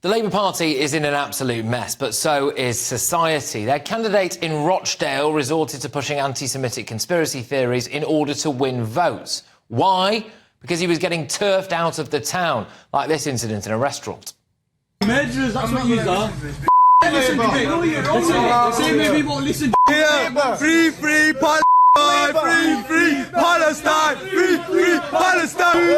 The Labour Party is in an absolute mess, but so is society. Their candidate in Rochdale resorted to pushing anti-Semitic conspiracy theories in order to win votes. Why? Because he was getting turfed out of the town, like this incident in a restaurant. Murderers, that's what you are. Listen to me. Say maybe what listen. Free Palestine! Free Palestine! Free Palestine!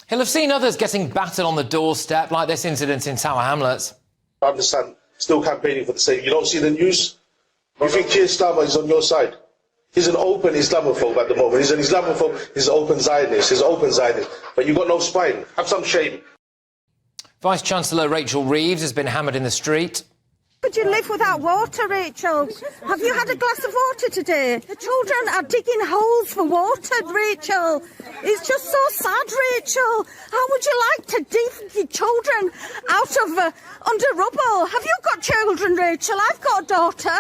He'll have seen others getting battered on the doorstep, like this incident in Tower Hamlets. I understand, still campaigning for the same. You don't see the news? You think Keir Starmer is on your side? He's an open Islamophobe at the moment. He's an Islamophobe, he's an open Zionist, but you've got no spine. Have some shame. Vice-Chancellor Rachel Reeves has been hammered in the street. Could you live without water, Rachel? Have you had a glass of water today? The children are digging holes for water, Rachel. It's just so sad, Rachel. How would you like to dig your children out of under rubble? Have you got children, Rachel? I've got a daughter.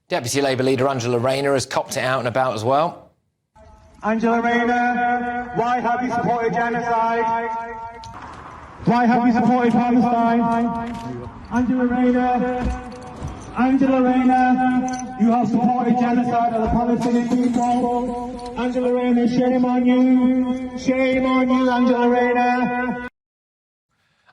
Deputy Labour leader Angela Rayner has copped it out and about as well. Angela Rayner, why have you supported genocide? Why have you supported Palestine? Angela Rayner, you have supported genocide of the Palestinian people. Angela Rayner, shame on you, Angela Rayner.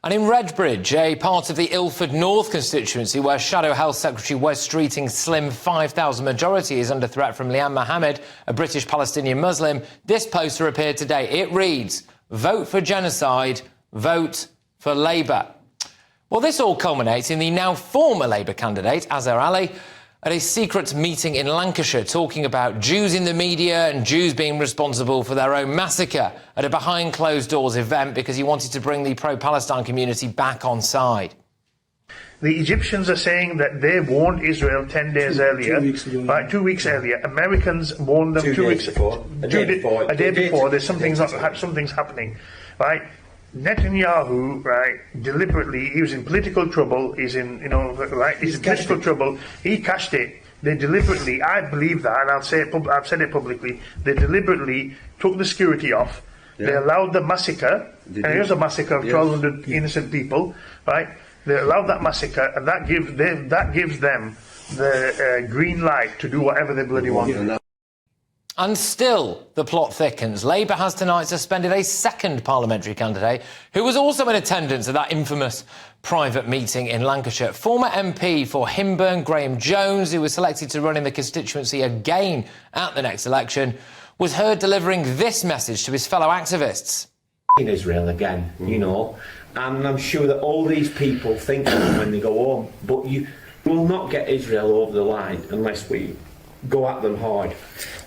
And in Redbridge, a part of the Ilford North constituency where Shadow Health Secretary Wes Streeting's slim 5,000 majority is under threat from Liam Mohammed, a British Palestinian Muslim, this poster appeared today. It reads, "Vote for genocide, vote for Labour." Well, this all culminates in the now former Labour candidate, Azhar Ali, at a secret meeting in Lancashire talking about Jews in the media and Jews being responsible for their own massacre at a behind-closed-doors event because he wanted to bring the pro-Palestine community back on side. The Egyptians are saying that they warned Israel 10 days earlier. 2 weeks earlier. Americans warned them 2 weeks before. A day before. There's something's happening, right? Netanyahu, right, deliberately, he was in political trouble, he's in political trouble, he cashed it. They deliberately, I believe that, and I've said it publicly, they deliberately took the security off, they allowed the massacre, and it was a massacre of 1,200 innocent people, right, they allowed that massacre, and that gives them the green light to do whatever they bloody want. And still, the plot thickens. Labour has tonight suspended a second parliamentary candidate who was also in attendance at that infamous private meeting in Lancashire. Former MP for Himburn, Graham Jones, who was selected to run in the constituency again at the next election, was heard delivering this message to his fellow activists. In Israel again, you know, and I'm sure that all these people think that when they go home, but you will not get Israel over the line unless we go at them hard.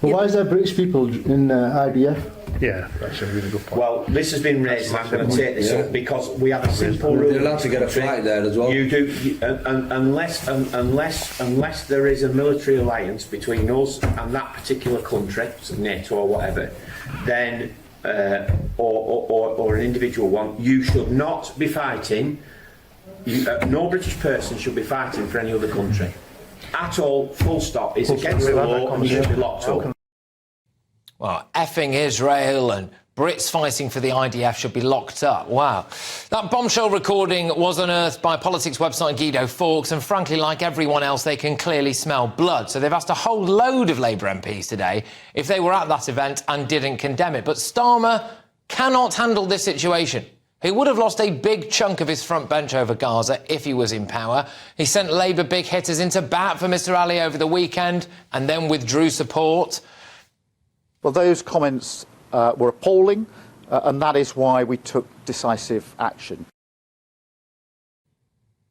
Well, why is there British people in IDF? Yeah, that's a really good point. Well, this has been raised, and I'm going to take this up because we have a simple rule. They're allowed to get a flight there as well. You do, unless there is a military alliance between us and that particular country, NATO or whatever, then or an individual one, you should not be fighting. No British person should be fighting for any other country. At all, full stop. It's against the law and you should be locked up. Well, effing Israel and Brits fighting for the IDF should be locked up. Wow. That bombshell recording was unearthed by politics website Guido Fawkes, and frankly, like everyone else, they can clearly smell blood. So they've asked a whole load of Labour MPs today if they were at that event and didn't condemn it. But Starmer cannot handle this situation. He would have lost a big chunk of his front bench over Gaza if he was in power. He sent Labour big hitters into bat for Mr Ali over the weekend and then withdrew support. Well, those comments were appalling, and that is why we took decisive action.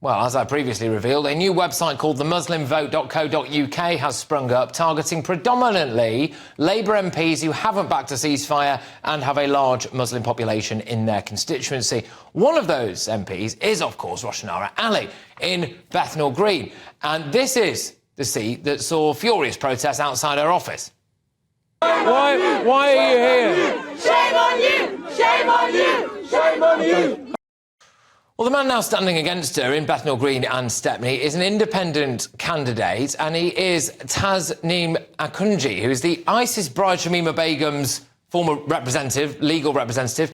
Well, as I previously revealed, a new website called themuslimvote.co.uk has sprung up, targeting predominantly Labour MPs who haven't backed a ceasefire and have a large Muslim population in their constituency. One of those MPs is, of course, Roshanara Ali in Bethnal Green. And this is the seat that saw furious protests outside her office. Why are you here? Shame on you! Shame on you! Shame on you! Well, the man now standing against her in Bethnal Green and Stepney is an independent candidate, and he is Tasneem Akunji, who is the ISIS bride Shamima Begum's former representative, legal representative.